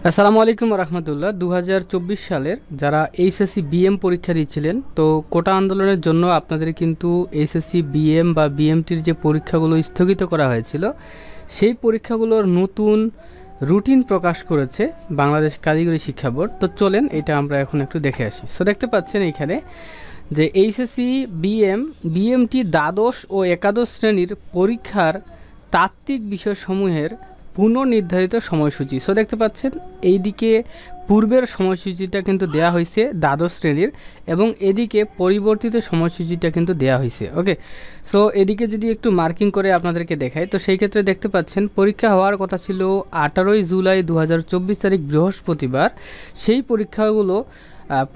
আসসালামু আলাইকুম রহমতুল্লাহ। 2024 সালের যারা এইচএসসি বিএম পরীক্ষা দিচ্ছিলেন, তো কোটা আন্দোলনের জন্য আপনাদের কিন্তু এইচএসসি বিএম বা বিএমটির যে পরীক্ষাগুলো স্থগিত করা হয়েছিল, সেই পরীক্ষাগুলোর নতুন রুটিন প্রকাশ করেছে বাংলাদেশ কারিগরি শিক্ষা বোর্ড। তো চলেন এটা আমরা এখন একটু দেখে আসি। সো দেখতে পাচ্ছেন এইখানে যে এইচএসসি বিএমটি দ্বাদশ ও একাদশ শ্রেণীর পরীক্ষার তাত্ত্বিক বিষয়সমূহের পুনর্নির্ধারিত সময়সূচি। সো দেখতে পাচ্ছেন এইদিকে পূর্বের সময়সূচিটা কিন্তু দেয়া হয়েছে দ্বাদশ শ্রেণীর, এবং এদিকে পরিবর্তিত সময়সূচিটা কিন্তু দেয়া হয়েছে। ওকে, সো এদিকে যদি একটু মার্কিং করে আপনাদেরকে দেখাই, তো সেই ক্ষেত্রে দেখতে পাচ্ছেন পরীক্ষা হওয়ার কথা ছিল 18 জুলাই 2024 তারিখ বৃহস্পতিবার। সেই পরীক্ষাগুলো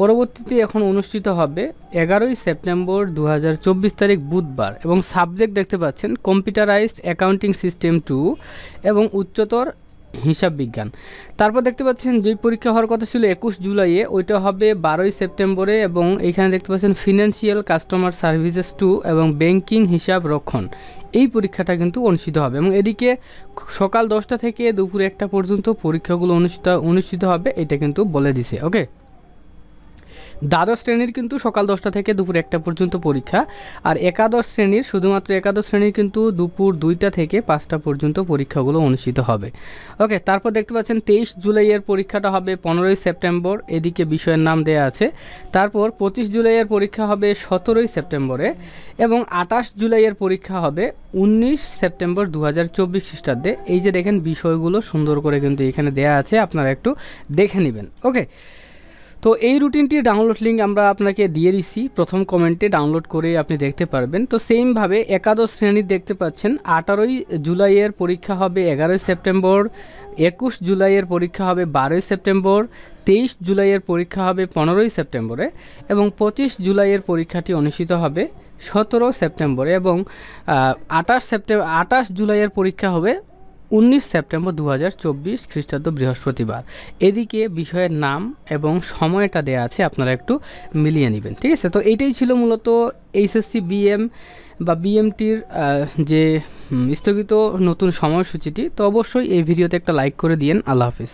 পরবর্তীতে এখন অনুষ্ঠিত হবে 11 সেপ্টেম্বর 2024 তারিখ বুধবার, এবং সাবজেক্ট দেখতে পাচ্ছেন কম্পিউটারাইজড অ্যাকাউন্টিং সিস্টেম 2 এবং উচ্চতর হিসাব বিজ্ঞান। তারপর দেখতে পাচ্ছেন যেই পরীক্ষা হওয়ার কথা ছিল 21 জুলাইয়ে, ওইটা হবে 12 সেপ্টেম্বরে, এবং এইখানে দেখতে পাচ্ছেন ফিনান্সিয়াল কাস্টমার সার্ভিসেস 2 এবং ব্যাংকিং হিসাব রক্ষণ। এই পরীক্ষাটা কিন্তু অনুষ্ঠিত হবে, এবং এদিকে সকাল 10টা থেকে দুপুর 1টা পর্যন্ত পরীক্ষাগুলো অনুষ্ঠিত হবে, এটা কিন্তু বলে দিছে। ওকে, দ্বাদশ শ্রেণীর কিন্তু সকাল 10টা থেকে দুপুর 1টা পর্যন্ত পরীক্ষা, আর একাদশ শ্রেণীর শুধুমাত্র একাদশ শ্রেণীর কিন্তু দুপুর 2টা থেকে 5টা পর্যন্ত পরীক্ষাগুলো অনুষ্ঠিত হবে। ওকে, তারপর দেখতে পাচ্ছেন 23 জুলাইয়ের পরীক্ষাটা হবে 15 সেপ্টেম্বর, এদিকে বিষয়ের নাম দেয়া আছে। তারপর 25 জুলাইয়ের পরীক্ষা হবে 17 সেপ্টেম্বরে, এবং 28 জুলাইয়ের পরীক্ষা হবে 19 সেপ্টেম্বর 2024 খ্রিস্টাব্দে। এই যে দেখেন বিষয়গুলো সুন্দর করে কিন্তু এখানে দেয়া আছে, আপনারা একটু দেখে নেবেন। ওকে, তো এই রুটিনটির ডাউনলোড লিঙ্ক আমরা আপনাকে দিয়ে দিচ্ছি, প্রথম কমেন্টে ডাউনলোড করে আপনি দেখতে পারবেন। তো সেমভাবে একাদশ শ্রেণীর দেখতে পাচ্ছেন 18 জুলাইয়ের পরীক্ষা হবে 11 সেপ্টেম্বর, 21 জুলাইয়ের পরীক্ষা হবে 12 সেপ্টেম্বর, 23 জুলাইয়ের পরীক্ষা হবে 15 সেপ্টেম্বরে, এবং 25 জুলাইয়ের পরীক্ষাটি অনুষ্ঠিত হবে 17 সেপ্টেম্বরে, এবং 28 জুলাইয়ের পরীক্ষা হবে 19 সেপ্টেম্বর 2024 খ্রিস্টাব্দ বৃহস্পতিবার। এদিকে বিষয়ের নাম এবং সময়টা দেয়া আছে, আপনারা একটু মিলিয়ে নেবেন। ঠিক আছে, তো এইটাই ছিল মূলত এইচএসসি বিএম বা বিএমটির যে স্থগিত নতুন সময়সূচিটি। তো অবশ্যই এই ভিডিওতে একটা লাইক করে দিয়েন। আল্লাহ হাফিজ।